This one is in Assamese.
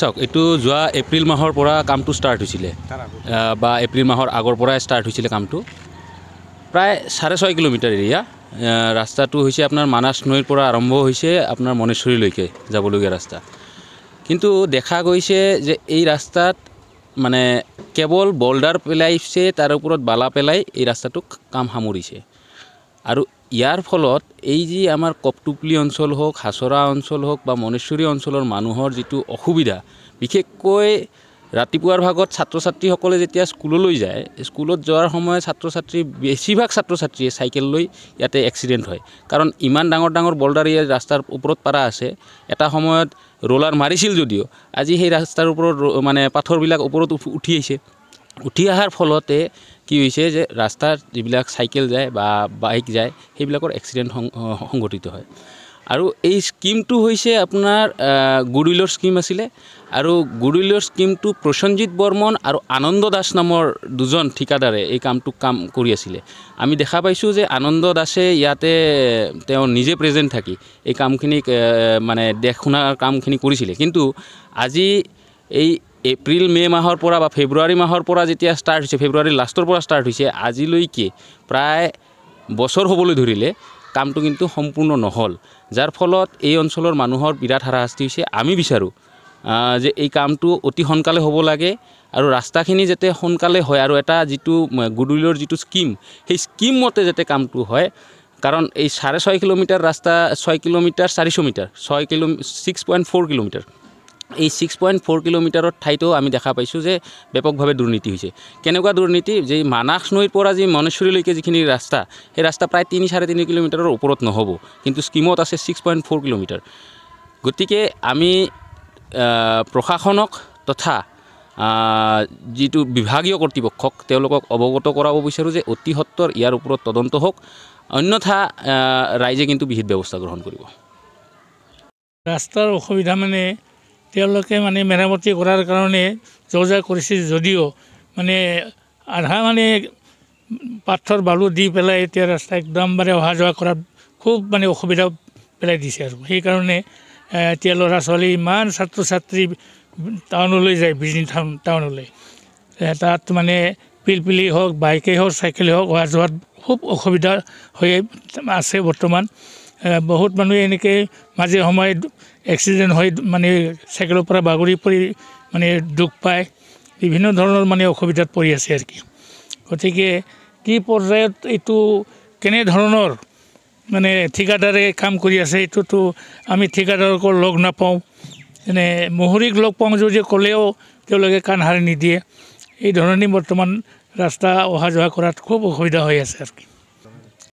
চাওক এইটো যোৱা এপ্ৰিল মাহৰ পৰা কামটো ষ্টাৰ্ট হৈছিলে বা এপ্ৰিল মাহৰ আগৰ পৰাই ষ্টাৰ্ট হৈছিলে কামটো প্ৰায় 6.5 কিলোমিটাৰ এৰিয়া ৰাস্তাটো হৈছে আপোনাৰ মানাছ নৈৰ পৰা আৰম্ভ হৈছে আপোনাৰ মনেশ্বৰীলৈকে যাবলগীয়া ৰাস্তা কিন্তু দেখা গৈছে যে এই ৰাস্তাত মানে কেৱল বল্ডাৰ পেলাইছে তাৰ ওপৰত বালা পেলাই এই ৰাস্তাটোক কাম সামৰিছে আৰু ইয়াৰ ফলত এই যে আমাৰ কপটুপলি অঞ্চল হোক হাছৰা অঞ্চল হোক বা মনেশ্বৰী অঞ্চলৰ মানুহৰ যেটো অসুবিধা বিশেষকৈ ৰাতিপুৱাৰ ভাগত ছাত্ৰ ছাত্ৰীসকলে যেতিয়া স্কুললৈ যায় স্কুলত যোৱাৰ সময়ত ছাত্ৰ ছাত্ৰী বেছিভাগ ছাত্ৰ ছাত্ৰীয়ে চাইকেল লৈ ইয়াতে এক্সিডেন্ট হয় কাৰণ ইমান ডাঙৰ ডাঙৰ বল্ডাৰ এই ৰাস্তাৰ ওপৰত পাৰা আছে এটা সময়ত ৰোলাৰ মাৰিছিল যদিও আজি সেই ৰাস্তাৰ ওপৰত মানে পাথৰবিলাক ওপৰত উঠি আহিছে উঠি অহাৰ ফলতে কি হৈছে যে ৰাস্তাৰ যিবিলাক চাইকেল যায় বা বাইক যায় সেইবিলাকৰ এক্সিডেন্ট সংঘটিত হয় আৰু এই স্কিমটো হৈছে আপোনাৰ গুডউইলৰ স্কিম আছিলে আৰু গুডউইলৰ স্কিমটো প্ৰসঞ্জিত বৰ্মন আৰু আনন্দ দাস নামৰ দুজন ঠিকাদাৰে এই কামটো কাম কৰি আছিলে আমি দেখা পাইছো যে আনন্দ দাসে ইয়াতে তেওঁ নিজে প্ৰেজেন্ট থাকি এই কামখিনি মানে দেখুনাৰ কামখিনি কৰিছিলে কিন্তু আজি এই এপ্ৰিল মে মাহৰ পৰা বা ফেব্ৰুৱাৰী মাহৰ পৰা যেতিয়া ষ্টাৰ্ট হৈছে ফেব্ৰুৱাৰী লাষ্টৰ পৰা ষ্টাৰ্ট হৈছে আজিলৈকে প্ৰায় বছৰ হ'বলৈ ধৰিলে কামটো কিন্তু সম্পূৰ্ণ নহল যাৰ ফলত এই অঞ্চলৰ মানুহৰ বিৰাট হাৰাশাস্তি হৈছে আমি বিচাৰো যে এই কামটো অতি সোনকালে হ'ব লাগে আৰু ৰাস্তাখিনি যাতে সোনকালে হয় আৰু এটা যেটো গুডউইলৰ যেটো স্কিম সেই স্কিম মতে যাতে কামটো হয় কাৰণ এই 6.5 কিলোমিটাৰ ৰাস্তা 6 কিলোমিটাৰ 400 মিটাৰ 6.4 কিলোমিটাৰ এই 6.4 কিলোমিটাৰৰ ঠাইতো আমি দেখা পাইছো যে ব্যাপকভাৱে দুৰ্নীতি হৈছে কেনেকুৱা দুৰ্নীতি যে মানাস নৈৰ পৰা যে মনেশ্বৰীলৈকে যিখিনি ৰাস্তা সেই ৰাস্তা প্ৰায় 3.5 কিলোমিটাৰৰ ওপৰত নহব কিন্তু স্কিমত আছে 6.4 কিলোমিটাৰ গতিকে আমি প্ৰশাসনক তথা যেটো বিভাগীয় কৰ্তৃপক্ষক তেওঁলোকক অৱগত কৰাব বিচাৰো যে অতি সত্বৰ ইয়াৰ ওপৰত তদন্ত হোক অন্যথা ৰাইজে কিন্তু বিহিত ব্যৱস্থা গ্ৰহণ কৰিব ৰাস্তাৰ অসুবিধা মানে তেওঁলোকে মানে মেৰামতি কৰাৰ কাৰণে যোজা কৰিছে যদিও মানে আধা মানে পাথৰ বালু দি পেলাই এতিয়া ৰাস্তা একদম মানে অহা যোৱা কৰাত খুব মানে অসুবিধা পেলাই দিছে আৰু সেইকাৰণে এতিয়া ল'ৰা ছোৱালী ইমান ছাত্ৰ ছাত্ৰী টাউনলৈ যায় বিজনী টাউনলৈ তাত মানে পিলপিলি হওক বাইকেই হওক চাইকেলেই হওক অহা যোৱাত খুব অসুবিধা হৈ আছে বৰ্তমান বহুত মানুহে এনেকৈ মাজে সময়ে এক্সিডেণ্ট হৈ মানে চাইকেলৰ পৰা বাগৰি পৰি মানে দুখ পায় বিভিন্ন ধৰণৰ মানে অসুবিধাত পৰি আছে আৰু কি গতিকে কি পৰ্যায়ত এইটো কেনেধৰণৰ মানে ঠিকাদাৰে কাম কৰি আছে এইটোতো আমি ঠিকাদাৰক লগ নাপাওঁ এনে মহৰীক লগ পাওঁ যদি ক'লেও তেওঁলোকে কাণ সাৰি নিদিয়ে এই ধৰণে বৰ্তমান ৰাস্তা অহা যোৱা কৰাত খুব অসুবিধা হৈ আছে আৰু কি